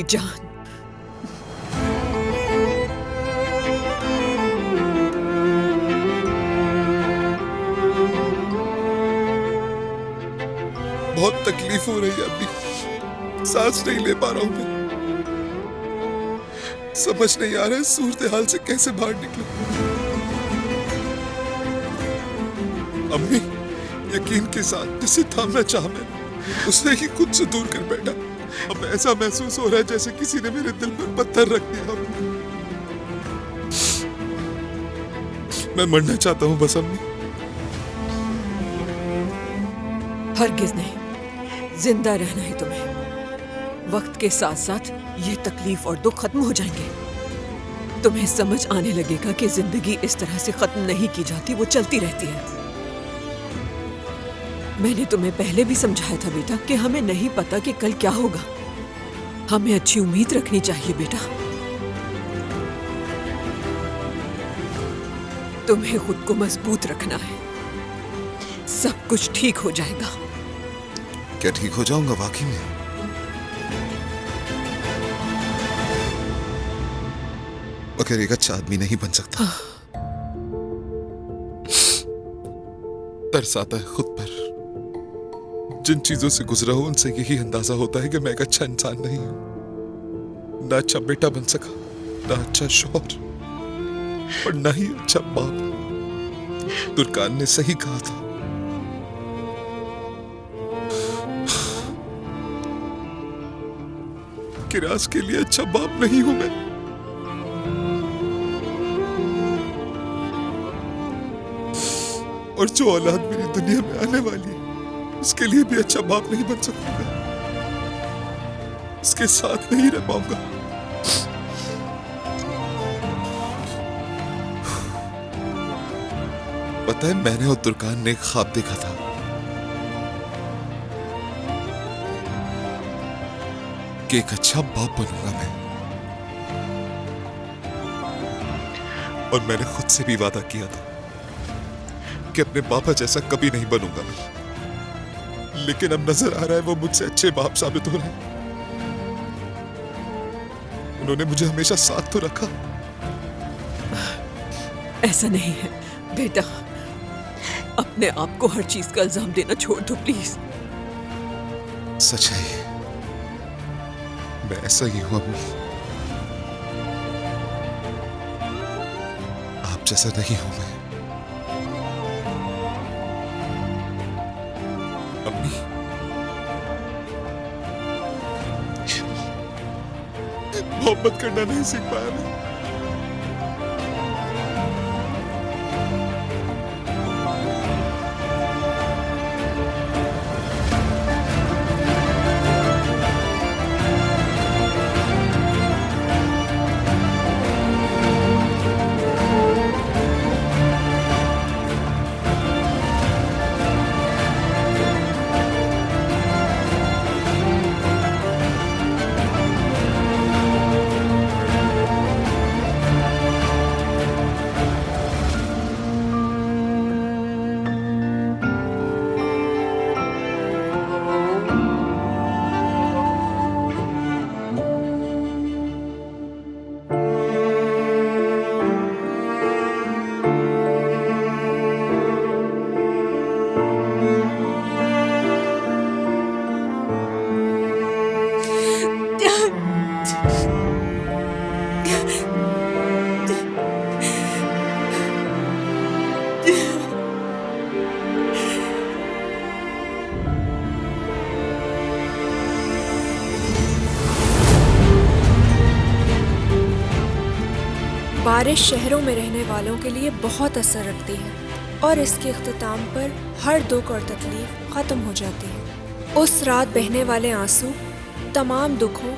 जान। बहुत तकलीफ हो रही है अभी, सांस नहीं ले पा रहा हूं मैं। समझ नहीं आ रहा है सूरत हाल से कैसे बाहर निकलूं। अम्मी, यकीन के साथ जिसे थामना चाहा मैंने, उसने ही खुद से दूर कर बैठा। अब ऐसा महसूस हो रहा है जैसे किसी ने मेरे दिल पर पत्थर रख दिया। मैं मरना चाहता हूं बस अम्मी। हरगिज नहीं, जिंदा रहना है तुम्हें। वक्त के साथ साथ ये तकलीफ और दुख खत्म हो जाएंगे। तुम्हें समझ आने लगेगा कि जिंदगी इस तरह से खत्म नहीं की जाती, वो चलती रहती है। मैंने तुम्हें पहले भी समझाया था बेटा कि हमें नहीं पता कि कल क्या होगा। हमें अच्छी उम्मीद रखनी चाहिए बेटा। तुम्हें खुद को मजबूत रखना है, सब कुछ ठीक हो जाएगा। क्या ठीक हो जाऊंगा वाकई में? अगर एक अच्छा आदमी नहीं बन सकता। तरस आता है खुद पर। जिन चीजों से गुजरा हूं उनसे यही अंदाजा होता है कि मैं एक अच्छा इंसान नहीं हूं। ना अच्छा बेटा बन सका, ना अच्छा शौहर, और ना ही अच्छा बाप। तुर्कान ने सही कहा था। किरास के लिए अच्छा बाप नहीं हूं मैं। और जो औलाद मेरी दुनिया में आने वाली है उसके लिए भी अच्छा बाप नहीं बन सकूंगा। उसके साथ नहीं रह पाऊंगा। पता है, मैंने और तुर्कान ने एक ख्वाब देखा था कि एक अच्छा बाप बनूंगा मैं। और मैंने खुद से भी वादा किया था कि अपने पापा जैसा कभी नहीं बनूंगा मैं। लेकिन अब नजर आ रहा है वो मुझसे अच्छे बाप साबित हो रहे हैं। उन्होंने मुझे हमेशा साथ तो रखा। ऐसा नहीं है बेटा, अपने आप को हर चीज का इल्जाम देना छोड़ दो प्लीज। सच है, मैं ऐसा ही हूं अम्मी। आप जैसा नहीं हूं मैं। अम्मी, मोहब्बत करना नहीं सीख पाया मैं। बारिश शहरों में रहने वालों के लिए बहुत असर रखती है और इसके इख्तिताम पर हर दुख और तकलीफ ख़त्म हो जाती है। उस रात बहने वाले आंसू तमाम दुखों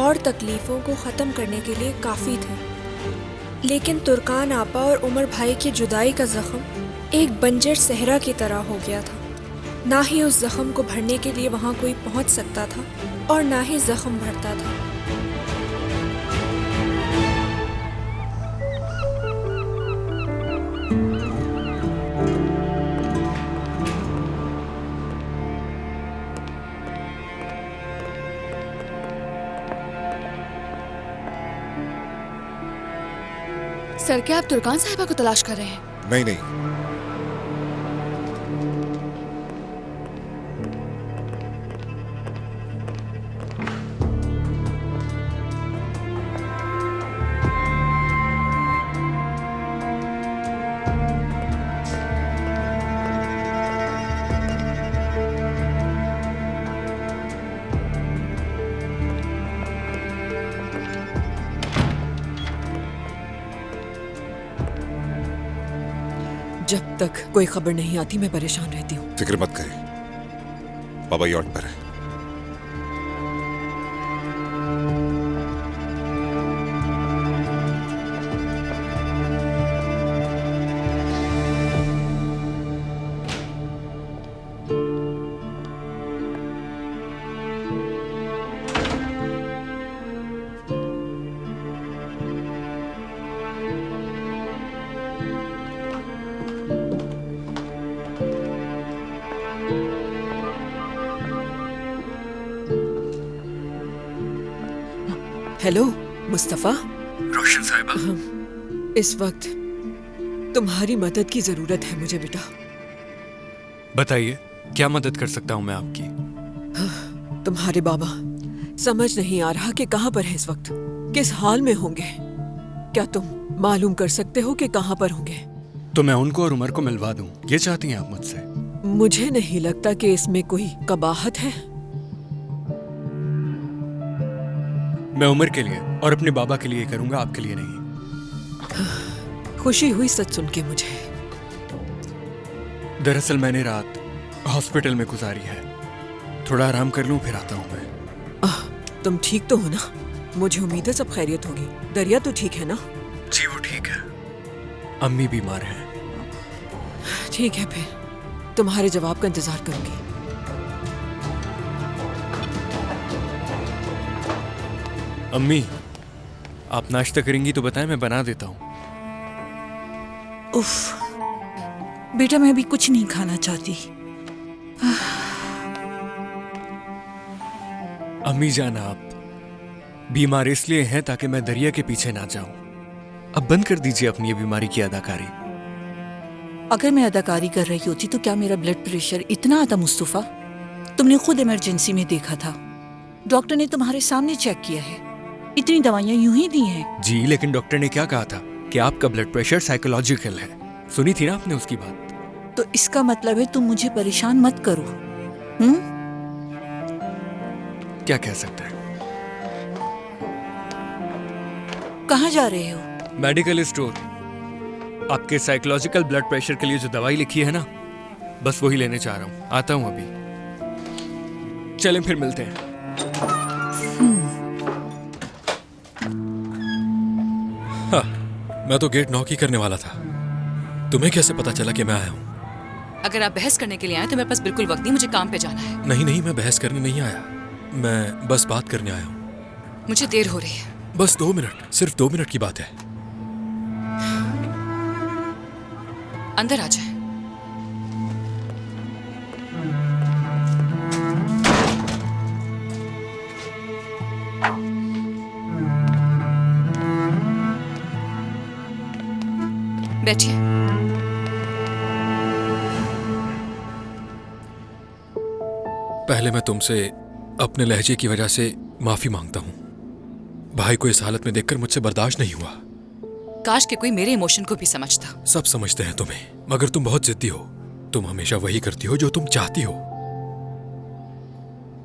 और तकलीफ़ों को ख़त्म करने के लिए काफ़ी थे। लेकिन तुर्कान आपा और उमर भाई की जुदाई का ज़ख्म एक बंजर सहरा की तरह हो गया था। ना ही उस ज़ख्म को भरने के लिए वहाँ कोई पहुँच सकता था और ना ही ज़ख्म भरता था। सर क्या आप तुर्कान साहिबा को तलाश कर रहे हैं? नहीं नहीं, जब तक कोई खबर नहीं आती मैं परेशान रहती हूँ। फिक्र मत करें, बाबा यॉट पर है। हेलो मुस्तफा, रोशन साहिबा, इस वक्त तुम्हारी मदद की जरूरत है मुझे बेटा। बताइए क्या मदद कर सकता हूँ मैं आपकी? तुम्हारे बाबा समझ नहीं आ रहा कि कहाँ पर है इस वक्त, किस हाल में होंगे। क्या तुम मालूम कर सकते हो कि कहाँ पर होंगे? तो मैं उनको और उमर को मिलवा दूं, ये चाहती हैं आप मुझसे? मुझे नहीं लगता कि इसमें कोई कबाहत है। मैं उमर के लिए और अपने बाबा के लिए करूंगा, आपके लिए नहीं। खुशी हुई सच सुन के मुझे। दरअसल मैंने रात हॉस्पिटल में गुजारी है, थोड़ा आराम कर लूं फिर आता हूं मैं। तुम ठीक तो हो ना? मुझे उम्मीद है सब खैरियत होगी। दरिया तो ठीक है ना? जी वो ठीक है, अम्मी बीमार हैं। ठीक है, फिर तुम्हारे जवाब का इंतजार करूंगी। अम्मी आप नाश्ता करेंगी तो बताएं, मैं बना देता हूँ। उफ, बेटा मैं अभी कुछ नहीं खाना चाहती। अम्मी जान आप बीमार इसलिए हैं ताकि मैं दरिया के पीछे ना जाऊं। अब बंद कर दीजिए अपनी ये बीमारी की अदाकारी। अगर मैं अदाकारी कर रही होती तो क्या मेरा ब्लड प्रेशर इतना आता मुस्तफा? तुमने खुद इमरजेंसी में देखा था, डॉक्टर ने तुम्हारे सामने चेक किया है, इतनी दवाइयां यूं ही दी हैं। जी लेकिन डॉक्टर ने क्या कहा था कि आपका ब्लड प्रेशर साइकोलॉजिकल है। सुनी थी ना आपने उसकी बात? तो इसका मतलब है तुम मुझे परेशान मत करो। क्या कह सकते हैं? कहाँ जा रहे हो? Medical store. आपके साइकोलॉजिकल ब्लड प्रेशर के लिए जो दवाई लिखी है ना, बस वही लेने चाह रहा हूं। आता हूं अभी। चलें फिर मिलते हैं। हाँ, मैं तो गेट नॉक ही करने वाला था। तुम्हें कैसे पता चला कि मैं आया हूँ? अगर आप बहस करने के लिए आए तो मेरे पास बिल्कुल वक्त नहीं, मुझे काम पे जाना है। नहीं नहीं, मैं बहस करने नहीं आया, मैं बस बात करने आया हूँ। मुझे देर हो रही है। बस 2 मिनट, सिर्फ 2 मिनट की बात है। अंदर आ जाए। बैठिए। पहले मैं तुमसे अपने लहजे की वजह से माफी मांगता हूँ। भाई को इस हालत में देखकर मुझसे बर्दाश्त नहीं हुआ। काश कि कोई मेरे इमोशन को भी समझता। सब समझते हैं तुम्हें, मगर तुम बहुत जिद्दी हो। तुम हमेशा वही करती हो जो तुम चाहती हो।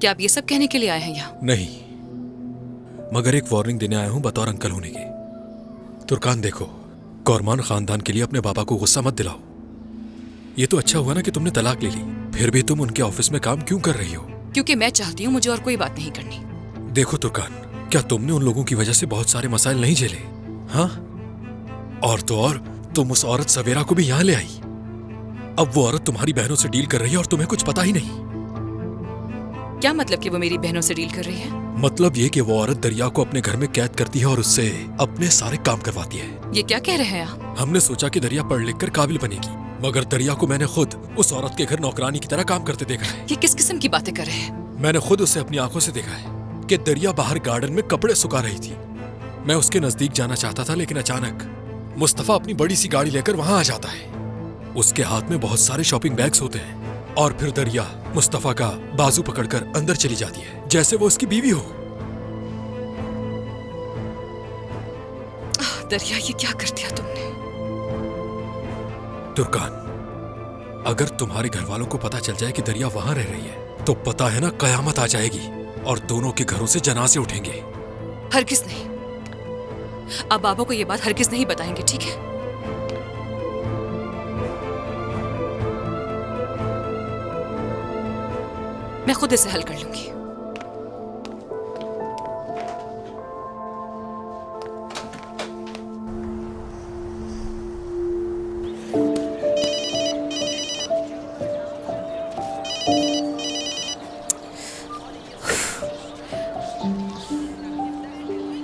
क्या आप ये सब कहने के लिए आए हैं यहाँ? नहीं, मगर एक वार्निंग देने आया हूं बतौर अंकल होने की। तुर्कान देखो, कौरमान खानदान के लिए अपने बाबा को गुस्सा मत दिलाओ। ये तो अच्छा हुआ ना कि तुमने तलाक ले ली, फिर भी तुम उनके ऑफिस में काम क्यों कर रही हो? क्योंकि मैं चाहती हूँ, मुझे और कोई बात नहीं करनी। देखो तुर्कान, क्या तुमने उन लोगों की वजह से बहुत सारे मसाइल नहीं झेले? हाँ, और तो और तुम उस औरत सवेरा को भी यहाँ ले आई। अब वो औरत तुम्हारी बहनों से डील कर रही है और तुम्हें कुछ पता ही नहीं। क्या मतलब कि वो मेरी बहनों से डील कर रही है? मतलब ये कि वो औरत दरिया को अपने घर में कैद करती है और उससे अपने सारे काम करवाती है। ये क्या कह रहे हैं आप? हमने सोचा कि दरिया पढ़ लिख कर काबिल बनेगी, मगर दरिया को मैंने खुद उस औरत के घर नौकरानी की तरह काम करते देखा है। ये किस किस्म की बातें कर रहे हैं? मैंने खुद उसे अपनी आंखों से देखा है कि दरिया बाहर गार्डन में कपड़े सुखा रही थी। मैं उसके नजदीक जाना चाहता था, लेकिन अचानक मुस्तफा अपनी बड़ी सी गाड़ी लेकर वहां आ जाता है। उसके हाथ में बहुत सारे शॉपिंग बैग्स होते हैं और फिर दरिया मुस्तफा का बाजू पकड़कर अंदर चली जाती है जैसे वो उसकी बीवी हो। दरिया, ये क्या कर दिया तुमने? तुर्कान, अगर तुम्हारे घर वालों को पता चल जाए कि दरिया वहां रह रही है तो पता है ना कयामत आ जाएगी और दोनों के घरों से जनाजे उठेंगे। हरगिज नहीं। आप बाबा को ये बात हरगिज नहीं बताएंगे, ठीक है? मैं खुद इसे हल कर लूंगी।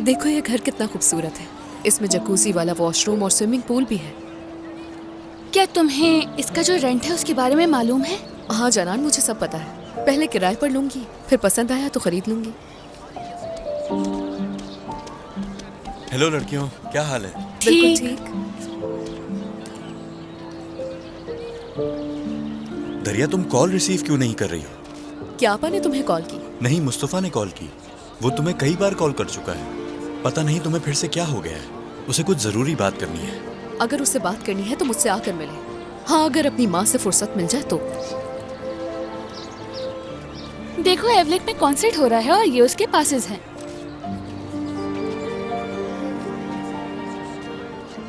देखो ये घर कितना खूबसूरत है। इसमें जकूजी वाला वॉशरूम और स्विमिंग पूल भी है। क्या तुम्हें इसका जो रेंट है उसके बारे में मालूम है? हाँ जनान, मुझे सब पता है। पहले किराए पर लूंगी, फिर पसंद आया तो खरीद लूंगी। हेलो लड़कियों, क्या हाल है? बिल्कुल ठीक। दरिया, तुम कॉल रिसीव क्यों नहीं कर रही हो? क्या आपा ने तुम्हें कॉल की? नहीं, मुस्तफा ने कॉल की। वो तुम्हें कई बार कॉल कर चुका है। पता नहीं तुम्हें फिर से क्या हो गया है। उसे कुछ जरूरी बात करनी है। अगर उसे बात करनी है तो मुझसे आकर मिले। हाँ, अगर अपनी माँ से फुर्सत मिल जाए तो। देखो एवलेक में कॉन्सर्ट हो रहा है और ये उसके पासेस हैं।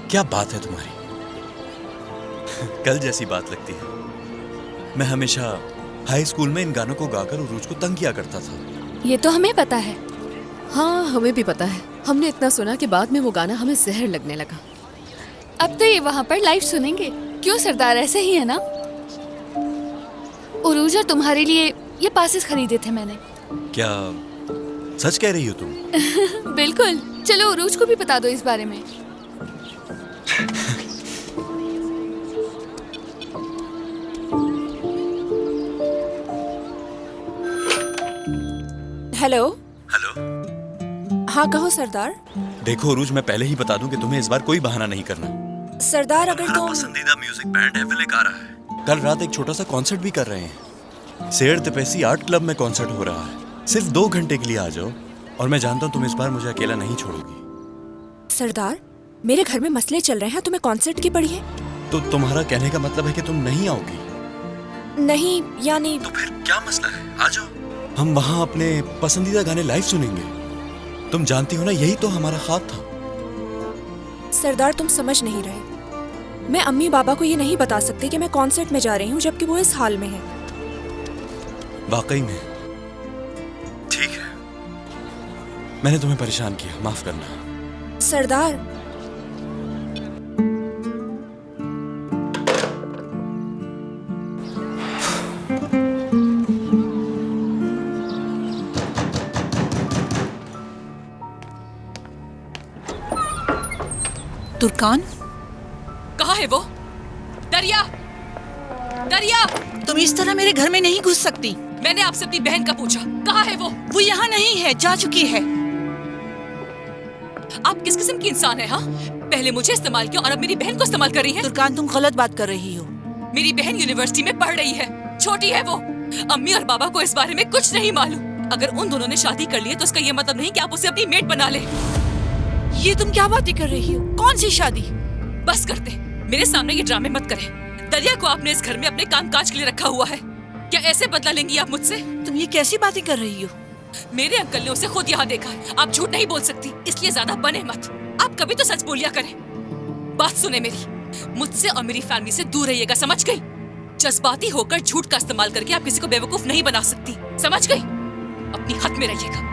क्या बात है तुम्हारी? कल जैसी बात लगती है। मैं हमेशा हाई स्कूल में इन गानों को गाकर उरूज को तंग किया करता था। ये तो हमें पता है। हाँ, हमें भी पता है। हमने इतना सुना कि बाद में वो गाना हमें जहर लगने लगा। अब तो ये वहाँ पर लाइव सुनेंगे। क्यों सरदार, ऐसे ही है ना? उरूज और तुम्हारे लिए ये पासेस खरीदे थे मैंने। क्या सच कह रही हो तुम? बिल्कुल। चलो उरूज को भी बता दो इस बारे में। हेलो। हेलो। हाँ कहो सरदार। देखो उरूज, मैं पहले ही बता दूं कि तुम्हें इस बार कोई बहाना नहीं करना। सरदार अगर तुम्हारा तुम पसंदीदा म्यूजिक बैंड एवलेक आ रहा है। कल रात एक छोटा सा कॉन्सर्ट भी कर रहे हैं। सेर तपेसी आर्ट क्लब में कॉन्सर्ट हो रहा है। सिर्फ 2 घंटे के लिए आ जाओ और मैं जानता हूँ तुम इस बार मुझे अकेला नहीं छोड़ोगी। सरदार, मेरे घर में मसले चल रहे हैं, तुम्हें कॉन्सर्ट की पड़ी है? तो तुम्हारा कहने का मतलब है कि तुम नहीं आओगी? नहीं, यानी तो फिर क्या मसला है? आ जाओ। हम वहाँ अपने पसंदीदा गाने लाइव सुनेंगे। तुम जानती हो ना, यही तो हमारा ख्वाब था। सरदार, तुम समझ नहीं रहे। मैं अम्मी बाबा को ये नहीं बता सकती कि मैं कॉन्सर्ट में जा रही हूँ जबकि वो इस हाल में है। वाकई में? ठीक है, मैंने तुम्हें परेशान किया, माफ करना। सरदार, तुर्कान, कहाँ है वो? दरिया, दरिया! तुम इस तरह मेरे घर में नहीं घुस सकती। मैंने आपसे अपनी बहन का पूछा, कहाँ है वो? वो यहाँ नहीं है, जा चुकी है। आप किस किस्म की इंसान है? हाँ, पहले मुझे इस्तेमाल किया और अब मेरी बहन को इस्तेमाल कर रही है। तुर्कान, तुम गलत बात कर रही हो। मेरी बहन यूनिवर्सिटी में पढ़ रही है, छोटी है वो। अम्मी और बाबा को इस बारे में कुछ नहीं मालूम। अगर उन दोनों ने शादी कर ली है तो उसका ये मतलब नहीं कि आप उसे अपनी मेट बना ले। ये तुम क्या बातें कर रही हो? कौन सी शादी? बस कर दे, मेरे सामने ये ड्रामे मत करें। दरिया को आपने इस घर में अपने कामकाज के लिए रखा हुआ है। क्या ऐसे बदला लेंगी आप मुझसे? तुम ये कैसी बातें कर रही हो? मेरे अंकल ने उसे खुद यहाँ देखा है। आप झूठ नहीं बोल सकती, इसलिए ज्यादा बने मत। आप कभी तो सच बोलिया करें। बात सुने मेरी, मुझसे और मेरी फैमिली से दूर रहिएगा, समझ गई? जज्बाती होकर झूठ का इस्तेमाल करके आप किसी को बेवकूफ नहीं बना सकती, समझ गई? अपनी हद में रहिएगा।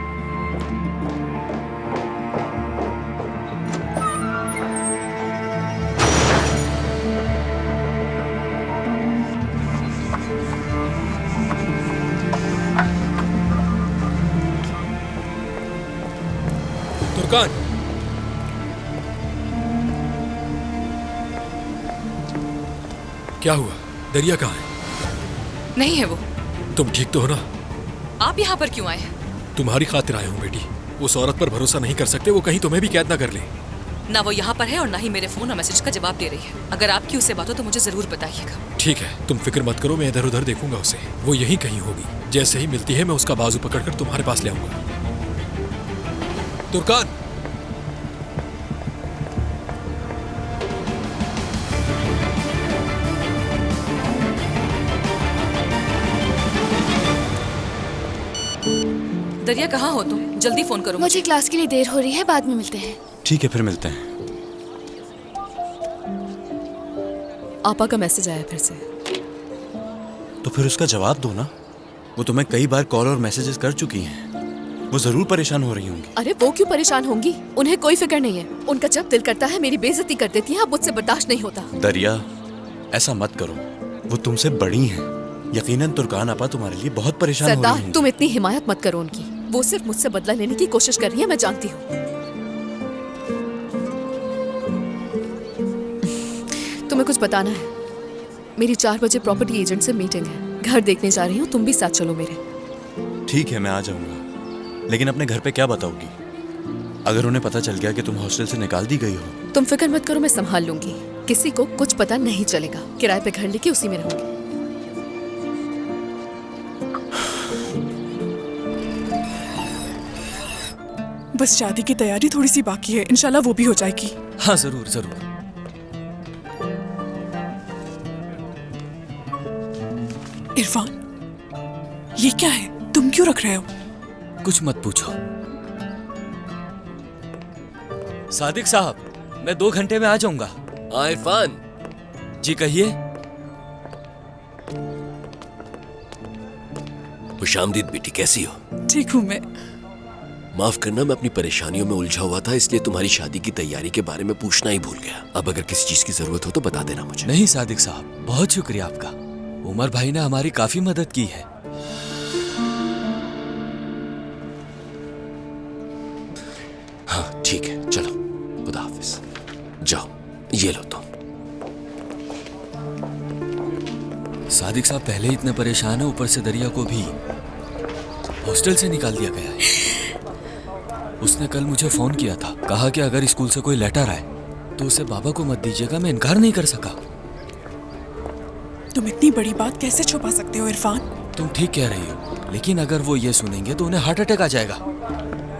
तुर्कान, क्या हुआ? दरिया कहाँ है? नहीं है वो। तुम ठीक तो हो ना? आप यहाँ पर क्यों आए हैं? तुम्हारी खातिर आया हूँ बेटी। उस औरत पर भरोसा नहीं कर सकते, वो कहीं तुम्हें भी कैद ना कर ले। ना वो यहाँ पर है और ना ही मेरे फोन और मैसेज का जवाब दे रही है। अगर आपकी उससे बात हो तो मुझे जरूर बताइएगा। ठीक है, तुम फिक्र मत करो, मैं इधर उधर देखूंगा उसे। वो यहीं कहीं होगी। जैसे ही मिलती है मैं उसका बाजू पकड़कर तुम्हारे पास ले आऊंगा। तुर्कान, दरिया कहाँ हो तुम? जल्दी फोन करो मुझे क्लास के लिए देर हो रही है, बाद में मिलते हैं। ठीक है, फिर मिलते हैं। आपा का मैसेज आया फिर से। तो फिर उसका जवाब दो ना। वो तुम्हें कई बार कॉल और मैसेजेस कर चुकी हैं। वो जरूर परेशान हो रही होंगी। अरे वो क्यों परेशान होंगी? उन्हें कोई फिक्र नहीं है। उनका जब दिल करता है मेरी बेइज्जती कर देती है। अब मुझसे बर्दाश्त नहीं होता। दरिया, ऐसा मत करो। वो तुमसे बड़ी हैं। यकीनन तुर्कान आपा तुम्हारे लिए बहुत परेशान हो रही सरदार, होंगी। तुम इतनी हिमायत मत करो उनकी। वो सिर्फ मुझसे बदला लेने की कोशिश कर रही है, मैं जानती हूँ। तुम्हें कुछ बताना है? मेरी 4 बजे प्रॉपर्टी एजेंट से मीटिंग है। घर देखने जा रही हूँ, तुम भी साथ चलो मेरे। ठीक है, मैं आ जाऊंगा। लेकिन अपने घर पे क्या बताओगी? अगर उन्हें पता चल गया कि तुम हॉस्टल से निकाल दी गई हो? तुम फिक्र मत करो, मैं संभाल लूंगी। किसी को कुछ पता नहीं चलेगा। किराए पे घर लेके उसी में रहूंगी। बस शादी की तैयारी थोड़ी सी बाकी है, इंशाल्लाह वो भी हो जाएगी। हाँ जरूर जरूर। इरफान, ये क्या है? तुम क्यों रख रहे हो? कुछ मत पूछो। सादिक साहब, मैं 2 घंटे में आ जाऊंगा। हाँ इरफान जी कहिए। खुशामदीद बेटी, कैसी हो? ठीक हूँ मैं। माफ करना, मैं अपनी परेशानियों में उलझा हुआ था, इसलिए तुम्हारी शादी की तैयारी के बारे में पूछना ही भूल गया। अब अगर किसी चीज की जरूरत हो तो बता देना मुझे। नहीं सादिक साहब, बहुत शुक्रिया आपका। उमर भाई ने हमारी काफी मदद की है। हाँ ठीक है, चलो खुदा हाफिज। जाओ, ये लो तुम। सादिक साहब पहले इतने परेशान है, ऊपर से दरिया को भी हॉस्टल से निकाल दिया गया है। उसने कल मुझे फोन किया था, कहा कि अगर स्कूल से कोई लेटर आए तो उसे बाबा को मत दीजिएगा। मैं इनकार नहीं कर सका। तुम इतनी बड़ी बात कैसे छुपा सकते हो इरफान? तुम ठीक कह रही हो, लेकिन अगर वो ये सुनेंगे तो उन्हें हार्ट अटैक आ जाएगा।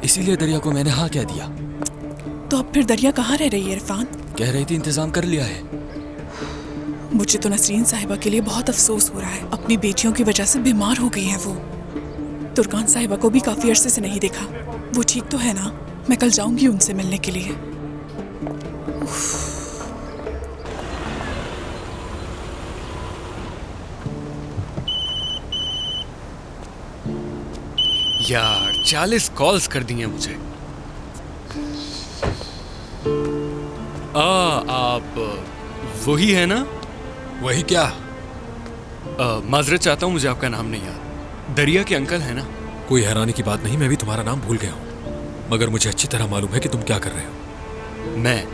इसीलिए दरिया को मैंने हाँ कह दिया। तो अब फिर दरिया कहाँ रह रही है इरफान? कह रही थी इंतजाम कर लिया है। मुझे तो नसरीन साहिबा के लिए बहुत अफसोस हो रहा है। अपनी बेटियों की वजह से बीमार हो गई है वो। तुर्कान साहिबा को भी काफी अरसे से नहीं देखा। वो ठीक तो है ना? मैं कल जाऊंगी उनसे मिलने के लिए। यार 40 कॉल्स कर दी हैं मुझे। आप वही है ना? वही क्या? माजरत चाहता हूँ, मुझे आपका नाम नहीं याद। दरिया के अंकल है ना? कोई हैरानी की बात नहीं, मैं भी तुम्हारा नाम भूल गया हूँ, मगर मुझे अच्छी तरह मालूम है कि तुम क्या कर रहे हो। मैं?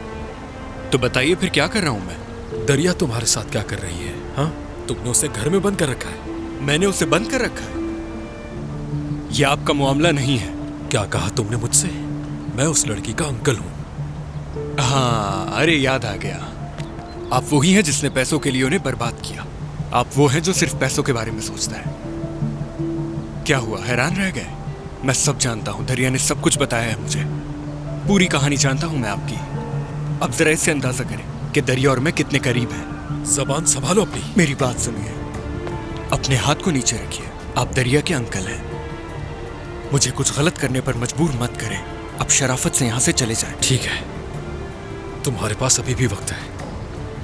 तो बताइए फिर क्या कर रहा हूँ मैं? दरिया तुम्हारे साथ क्या कर रही है? हाँ, तुमने उसे घर में बंद कर रखा है। मैंने उसे बंद कर रखा है? यह आपका मामला नहीं है। क्या कहा तुमने मुझसे? मैं उस लड़की का अंकल हूँ। हाँ, अरे याद आ गया। आप वही हैं जिसने पैसों के लिए उन्हें बर्बाद किया। आप वो हैं जो सिर्फ पैसों के बारे में सोचता है। क्या हुआ, हैरान रह गए? मैं सब जानता हूँ, दरिया ने सब कुछ बताया है मुझे। पूरी कहानी जानता हूँ मैं आपकी। अब जरा इससे अंदाजा करें कि दरिया और मैं कितने करीब हैं। जबान संभालो अपनी। मेरी बात सुनिए, अपने हाथ को नीचे रखिए। आप दरिया के अंकल हैं। मुझे कुछ गलत करने पर मजबूर मत करें। अब शराफत से यहाँ से चले जाएं। ठीक है, तुम्हारे पास अभी भी वक्त है।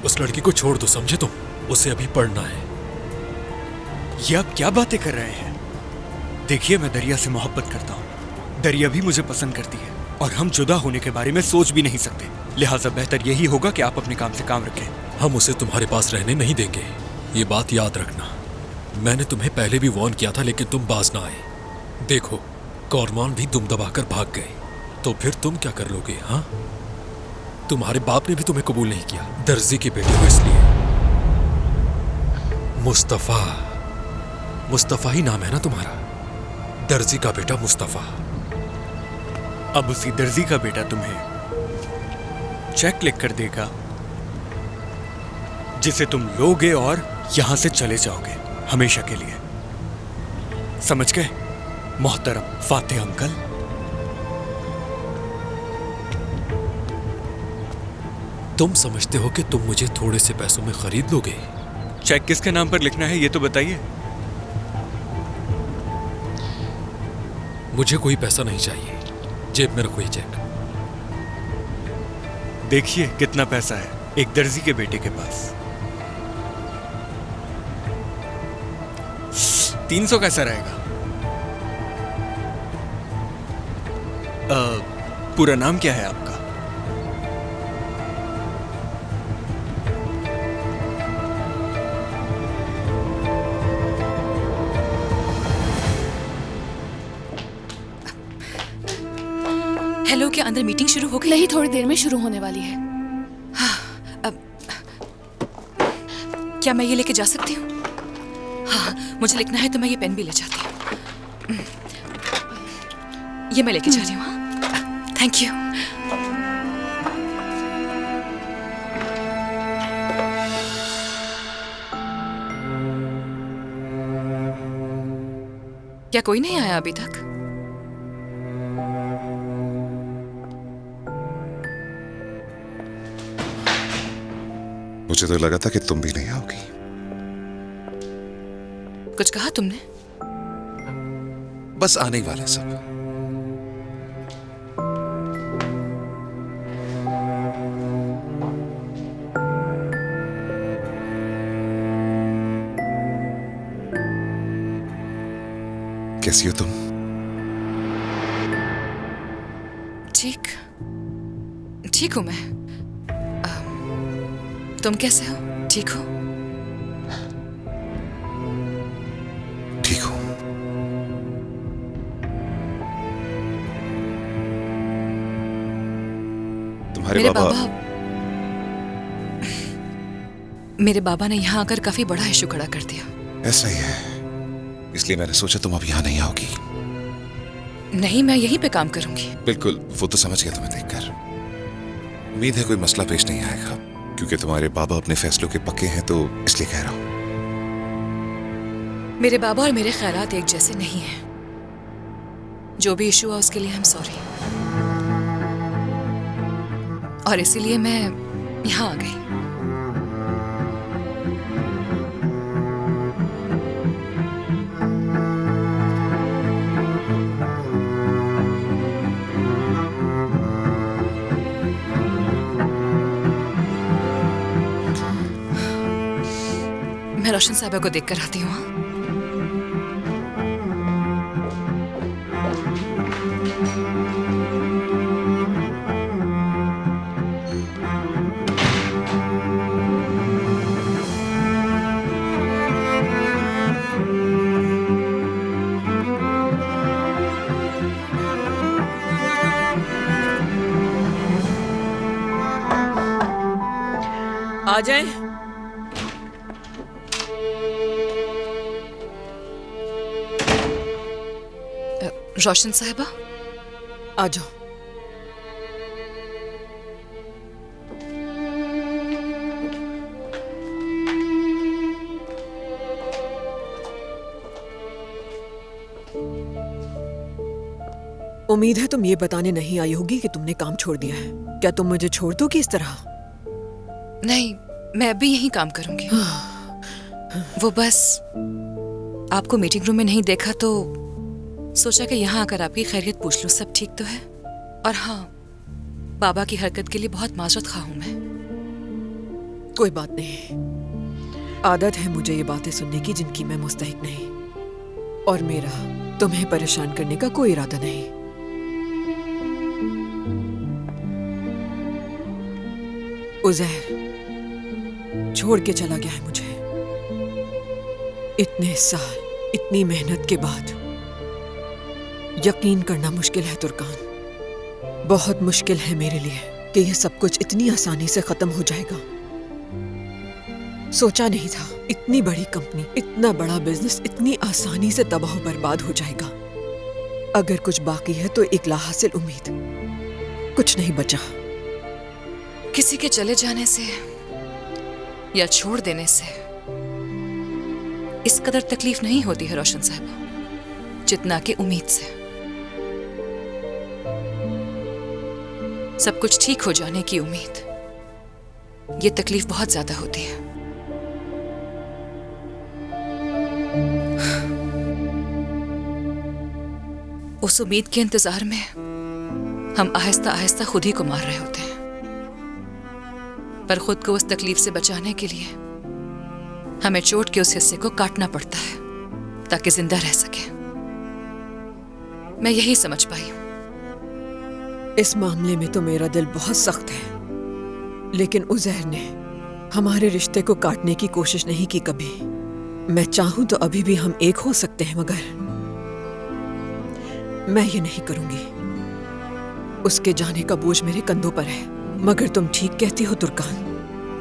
उस लड़की को छोड़ दो, समझे तुम? उसे अभी पढ़ना है। ये आप क्या बातें कर रहे हैं? देखिए, मैं दरिया से मोहब्बत करता हूँ। दरिया भी मुझे पसंद करती है और हम जुदा होने के बारे में सोच भी नहीं सकते। लिहाजा बेहतर यही होगा कि आप अपने काम से काम रखें। हम उसे तुम्हारे पास रहने नहीं देंगे, ये बात याद रखना। मैंने तुम्हें पहले भी वार्न किया था, लेकिन तुम बाज ना आए। देखो, कौरमान भी दुम दबाकर भाग गए, तो फिर तुम क्या कर लोगे? हाँ, तुम्हारे बाप ने भी तुम्हें कबूल नहीं किया दर्जी के बेटे को, इसलिए। मुस्तफा ही नाम है ना तुम्हारा? दर्जी का बेटा मुस्तफा। अब उसी दर्जी का बेटा तुम्हें चेक लिख कर देगा जिसे तुम लोगे और यहां से चले जाओगे हमेशा के लिए। समझ गए मोहतरम फातिह अंकल? तुम समझते हो कि तुम मुझे थोड़े से पैसों में खरीद लोगे? चेक किसके नाम पर लिखना है ये तो बताइए। मुझे कोई पैसा नहीं चाहिए, जेब में रखो ये चेक। देखिए कितना पैसा है एक दर्जी के बेटे के पास। 300 कैसा रहेगा? पूरा नाम क्या है आपका? हेलो, क्या अंदर मीटिंग शुरू हो गई? नहीं, थोड़ी देर में शुरू होने वाली है। क्या मैं ये लेके जा सकती हूँ? हाँ, मुझे लिखना है तो मैं ये पेन भी ले जाती हूँ। ये मैं लेके जा रही हूँ। हाँ, थैंक यू। क्या कोई नहीं आया अभी तक? मुझे तो लगा था कि तुम भी नहीं आओगी। कुछ कहा तुमने? बस आने ही वाले सब। कैसी हो तुम? ठीक ठीक हूं मैं। तुम कैसे हो? ठीक हो? ठीक हूं। तुम्हारे मेरे बाबा ने यहाँ आकर काफी बड़ा इशू खड़ा कर दिया। ऐसा ही है, इसलिए मैंने सोचा तुम अब यहाँ नहीं आओगी। नहीं, मैं यहीं पे काम करूंगी। बिल्कुल, वो तो समझ गया तुम्हें देखकर। उम्मीद है कोई मसला पेश नहीं आएगा, क्योंकि तुम्हारे बाबा अपने फैसलों के पक्के हैं, तो इसलिए कह रहा हूं। मेरे बाबा और मेरे ख्यालात एक जैसे नहीं हैं। जो भी इशू हुआ उसके लिए हम सॉरी, और इसीलिए मैं यहाँ आ गई। मैं रोशन साहबा को देख कर आती हूँ। आ जाए। रोशन साहिबा, आ जाओ। उम्मीद है तुम ये बताने नहीं आई होगी कि तुमने काम छोड़ दिया है। क्या तुम मुझे छोड़ दोगी इस तरह? नहीं, मैं अभी यहीं काम करूंगी। वो बस आपको मीटिंग रूम में नहीं देखा तो सोचा कि यहाँ आकर आपकी खैरियत पूछ लूं, सब ठीक तो है। और हाँ, बाबा की हरकत के लिए बहुत माजरत खा हूं मैं। कोई बात नहीं, आदत है मुझे ये बातें सुनने की जिनकी मैं मुस्तहिक नहीं, और मेरा तुम्हें परेशान करने का कोई इरादा नहीं। उज़ैर छोड़ के चला गया है मुझे। इतने साल, इतनी मेहनत के बाद। यकीन करना मुश्किल है तुर्कान, बहुत मुश्किल है मेरे लिए कि यह सब कुछ इतनी आसानी से खत्म हो जाएगा। सोचा नहीं था इतनी बड़ी कंपनी, इतना बड़ा बिजनेस इतनी आसानी से तबाह बर्बाद हो जाएगा। अगर कुछ बाकी है तो एक लाहासिल उम्मीद, कुछ नहीं बचा। किसी के चले जाने से या छोड़ देने से इस कदर तकलीफ नहीं होती है रोशन साहब, जितना कि उम्मीद से। सब कुछ ठीक हो जाने की उम्मीद, ये तकलीफ बहुत ज्यादा होती है। उस उम्मीद के इंतजार में हम आहिस्ता आहिस्ता खुद ही को मार रहे होते हैं, पर खुद को उस तकलीफ से बचाने के लिए हमें चोट के उस हिस्से को काटना पड़ता है ताकि जिंदा रह सके। मैं यही समझ पाई हूं। इस मामले में तो मेरा दिल बहुत सख्त है, लेकिन उज़ैर ने हमारे रिश्ते को काटने की कोशिश नहीं की कभी। मैं चाहूं तो अभी भी हम एक हो सकते हैं, मगर मैं ये नहीं करूंगी। उसके जाने का बोझ मेरे कंधों पर है। मगर तुम ठीक कहती हो तुर्कान,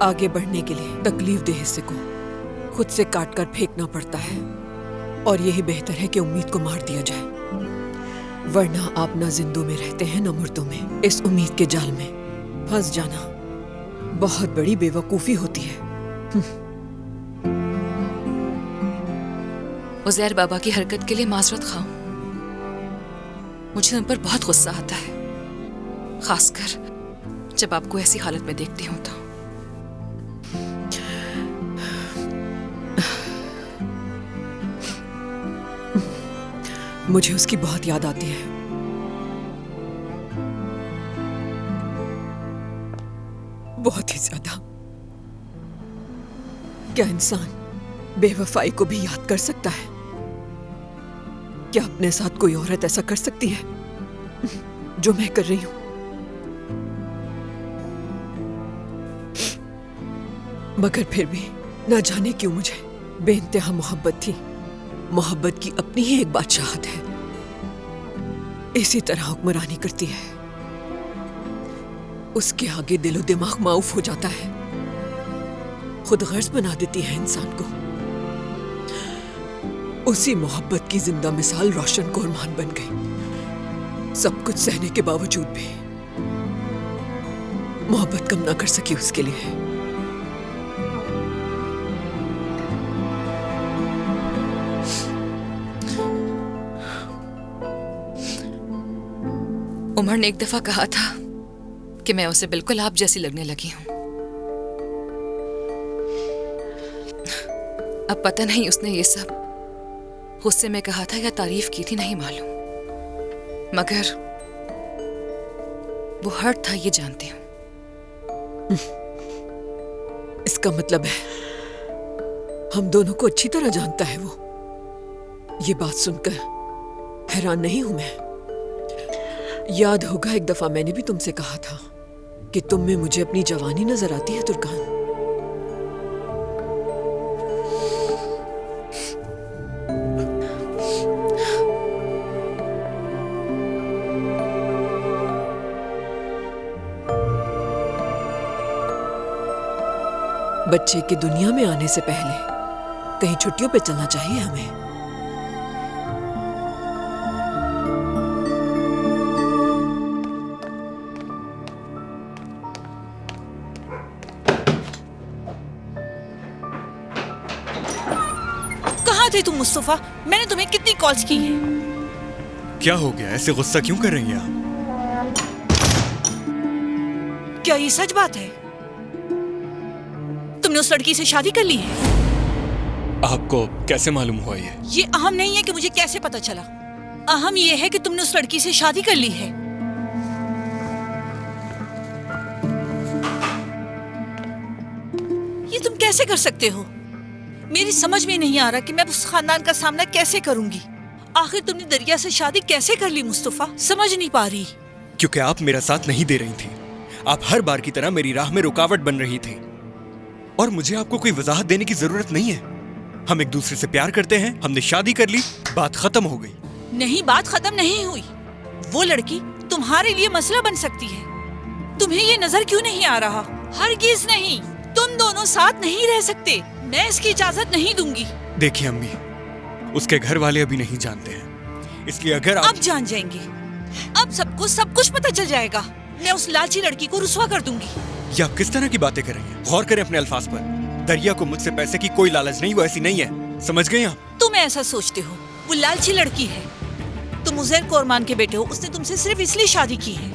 आगे बढ़ने के लिए तकलीफ दे हिस्से को खुद से काट कर फेंकना पड़ता है, और यही बेहतर है कि उम्मीद को मार दिया जाए, वरना आप ना जिंदों में रहते हैं ना मुर्दों में। इस उम्मीद के जाल में फंस जाना बहुत बड़ी बेवकूफी होती है। उज़ैर बाबा की हरकत के लिए माजरत खाऊं। मुझे उन पर बहुत गुस्सा आता है, खासकर जब आपको ऐसी हालत में देखती हूं तो। मुझे उसकी बहुत याद आती है। बहुत ही ज्यादा। क्या इंसान बेवफाई को भी याद कर सकता है? क्या अपने साथ कोई औरत ऐसा कर सकती है जो मैं कर रही हूं? मगर फिर भी ना जाने क्यों मुझे बेइंतहा मोहब्बत थी। मोहब्बत की अपनी ही एक बादशाहत है, इसी तरह हुक्मरानी करती है। उसके आगे दिलो दिमाग माऊफ हो जाता है, खुद गर्ज बना देती है इंसान को। उसी मोहब्बत की जिंदा मिसाल रोशन कोरमान बन गई। सब कुछ सहने के बावजूद भी मोहब्बत कम ना कर सकी उसके लिए। उमर ने एक दफा कहा था कि मैं उसे बिल्कुल आप जैसी लगने लगी हूं। अब पता नहीं उसने ये सब गुस्से में कहा था या तारीफ की थी, नहीं मालूम, मगर वो हर्ट था, ये जानती हूं। इसका मतलब है हम दोनों को अच्छी तरह जानता है वो। ये बात सुनकर हैरान नहीं हूं मैं। याद होगा एक दफा मैंने भी तुमसे कहा था कि तुम में मुझे अपनी जवानी नजर आती है तुर्कान। बच्चे की दुनिया में आने से पहले कहीं छुट्टियों पे चलना चाहिए हमें। कहाँ थे तुम मुस्तफा? मैंने तुम्हें कितनी कॉल्स की हैं? क्या हो गया? ऐसे गुस्सा क्यों कर रही हैं आप? क्या ये सच बात है? तुमने उस लड़की से शादी कर ली है? आपको कैसे मालूम हुआ ये? ये अहम नहीं है कि मुझे कैसे पता चला। अहम ये है कि तुमने उस लड़की से शादी कर ली है। ये तुम कैसे कर सकते हो? मेरी समझ में नहीं आ रहा कि मैं उस खानदान का सामना कैसे करूंगी। आखिर तुमने दरिया से शादी कैसे कर ली मुस्तफा? समझ नहीं पा रही। क्योंकि आप मेरा साथ नहीं दे रही थी। आप हर बार की तरह मेरी राह में रुकावट बन रही थी, और मुझे आपको कोई वजाहत देने की जरूरत नहीं है। हम एक दूसरे से प्यार करते हैं, हमने शादी कर ली, बात खत्म हो गई। नहीं, बात खत्म नहीं हुई। वो लड़की तुम्हारे लिए मसला बन सकती है। तुम्हें ये नजर क्यों नहीं आ रहा? हरगिज नहीं, तुम दोनों साथ नहीं रह सकते। मैं इसकी इजाजत नहीं दूंगी। देखिए अम्मी, उसके घर वाले अभी नहीं जानते हैं, इसलिए अगर आप... अब जान जाएंगे। अब सबको सब कुछ पता चल जाएगा। मैं उस लालची लड़की को रुसवा कर दूंगी। ये आप किस तरह की बातें कर रही हैं? गौर करें अपने अल्फाज पर। दरिया को मुझसे पैसे की कोई लालच नहीं, वो ऐसी नहीं है, समझ गई आप? तुम ऐसा सोचते हो, वो लालची लड़की है। तुम उजैर कोरमान के बेटे हो, उसने तुमसे सिर्फ इसलिए शादी की है।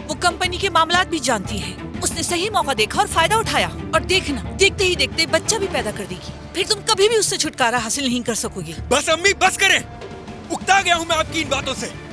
वो कंपनी के मामलात भी जानती है। उसने सही मौका देखा और फायदा उठाया, और देखना देखते ही देखते बच्चा भी पैदा कर देगी। फिर तुम कभी भी उससे छुटकारा हासिल नहीं कर सकोगी। बस अम्मी, बस करें। उकता गया हूं मैं आपकी इन बातों से।